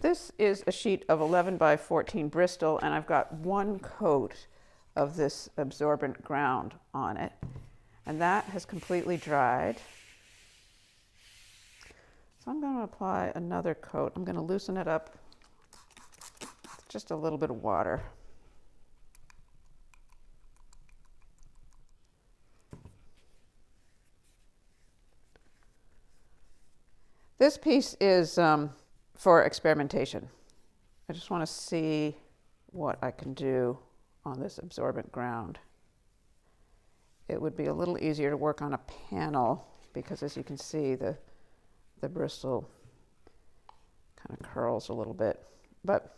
This is a sheet of 11 by 14 Bristol, and I've got one coat of this absorbent ground on it, and that has completely dried. So I'm going to apply another coat. I'm going to loosen it up with just a little bit of water. This piece is for experimentation. I just want to see what I can do on this absorbent ground. It would be a little easier to work on a panel because, as you can see, the Bristol kind of curls a little bit, but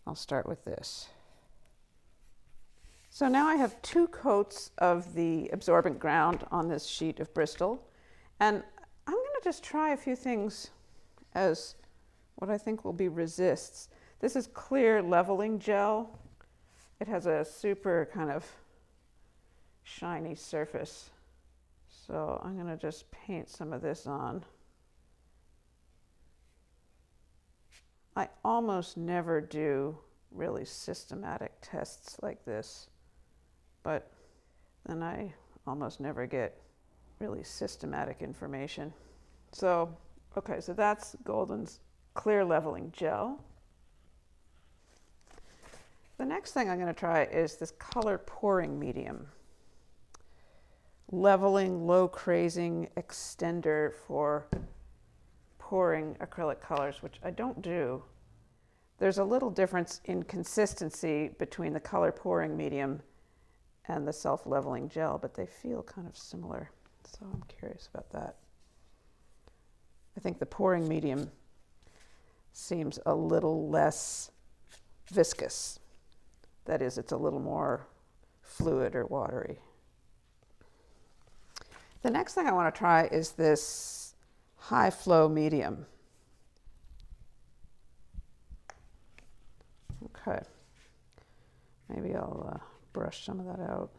I'll start with this. So now I have two coats of the absorbent ground on this sheet of Bristol, and I'm going to just try a few things as what I think will be resists. This is clear leveling gel. It has a super kind of shiny surface. So I'm going to just paint some of this on. I almost never do really systematic tests like this, but then I almost never get really systematic information. So, okay, so that's Golden's clear leveling gel. The next thing I'm going to try is this color pouring medium. Leveling, low crazing extender for pouring acrylic colors, which I don't do. There's a little difference in consistency between the color pouring medium and the self-leveling gel, but they feel kind of similar. So I'm curious about that. I think the pouring medium seems a little less viscous. That is, it's a little more fluid or watery. The next thing I want to try is this high flow medium. Okay, maybe I'll brush some of that out.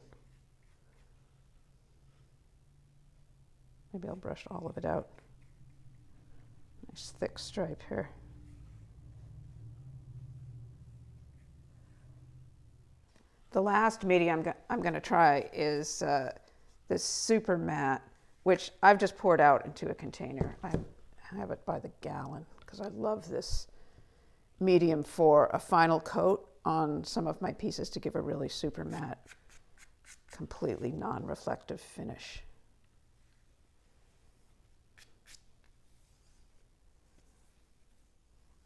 Maybe I'll brush all of it out. Nice thick stripe here. The last medium I'm going to try is this super matte, which I've just poured out into a container. I have it by the gallon because I love this medium for a final coat on some of my pieces to give a really super matte, completely non-reflective finish.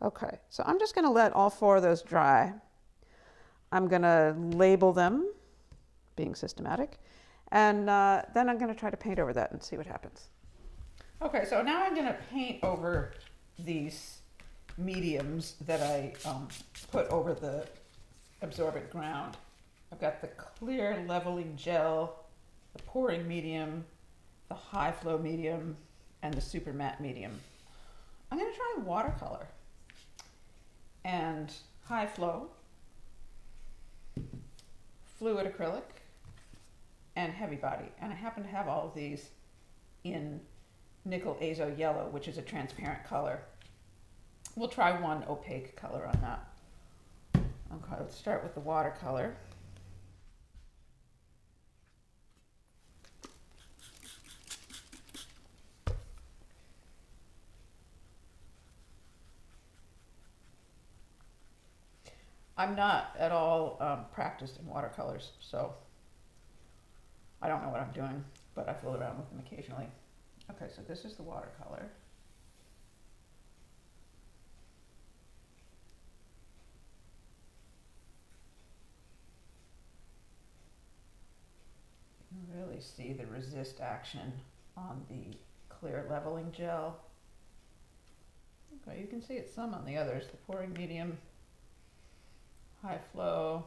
Okay, so I'm just going to let all four of those dry. I'm going to label them, being systematic, and then I'm going to try to paint over that and see what happens. Okay, so now I'm going to paint over these mediums that I put over the absorbent ground. I've got the clear leveling gel, the pouring medium, the high flow medium, and the super matte medium. I'm going to try watercolor and high flow, fluid acrylic, and heavy body. And I happen to have all of these in nickel azo yellow, which is a transparent color. We'll try one opaque color on that. Okay, let's start with the watercolor. I'm not at all practiced in watercolors, so I don't know what I'm doing, but I fool around with them occasionally. Okay, so this is the watercolor. You can really see the resist action on the clear leveling gel. Okay, you can see it some on the others, the pouring medium, high flow,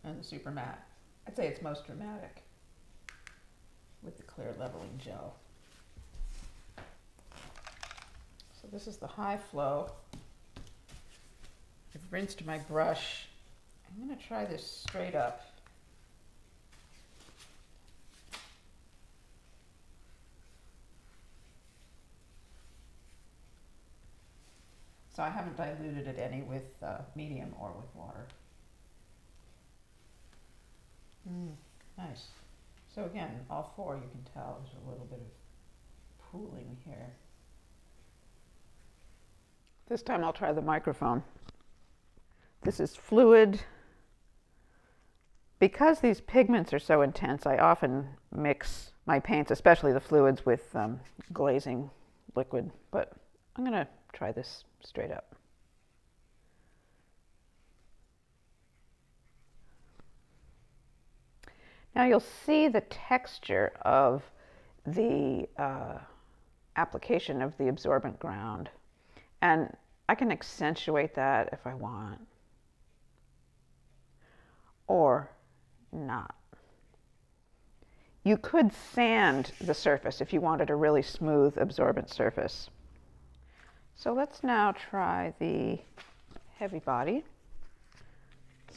and the super matte. I'd say it's most dramatic with the clear leveling gel. So this is the high flow. I've rinsed my brush. I'm going to try this straight up. So I haven't diluted it any with medium or with water. Nice. So again, all four you can tell there's a little bit of pooling here. This time I'll try the microphone. This is fluid. Because these pigments are so intense, I often mix my paints, especially the fluids, with glazing liquid. But I'm going to try this straight up. Now you'll see the texture of the application of the absorbent ground. And I can accentuate that if I want, or not. You could sand the surface if you wanted a really smooth absorbent surface. So let's now try the heavy body.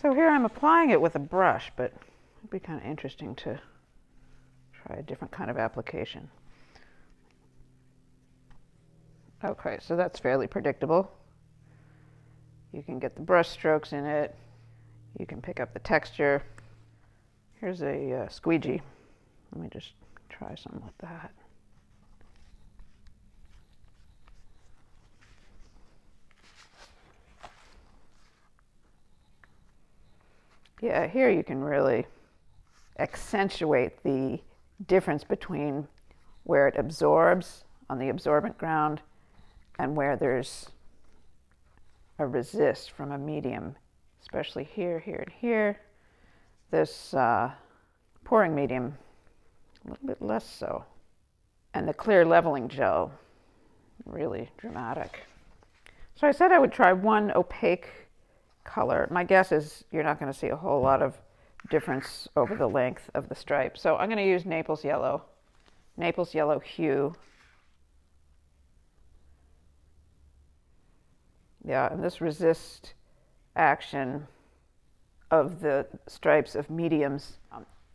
So here I'm applying it with a brush, but it'd be kind of interesting to try a different kind of application. Okay, so that's fairly predictable. You can get the brush strokes in it. You can pick up the texture. Here's a squeegee. Let me just try some with that. Yeah, here you can really accentuate the difference between where it absorbs on the absorbent ground and where there's a resist from a medium, especially here, here, and here. This pouring medium, a little bit less so. And the clear leveling gel, really dramatic. So I said I would try one opaque color. My guess is you're not going to see a whole lot of difference over the length of the stripe. So I'm going to use Naples yellow hue. Yeah, and this resist action of the stripes of mediums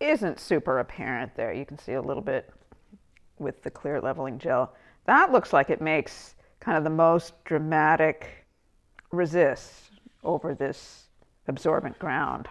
isn't super apparent there. You can see a little bit with the clear leveling gel. That looks like it makes kind of the most dramatic resist over this absorbent ground.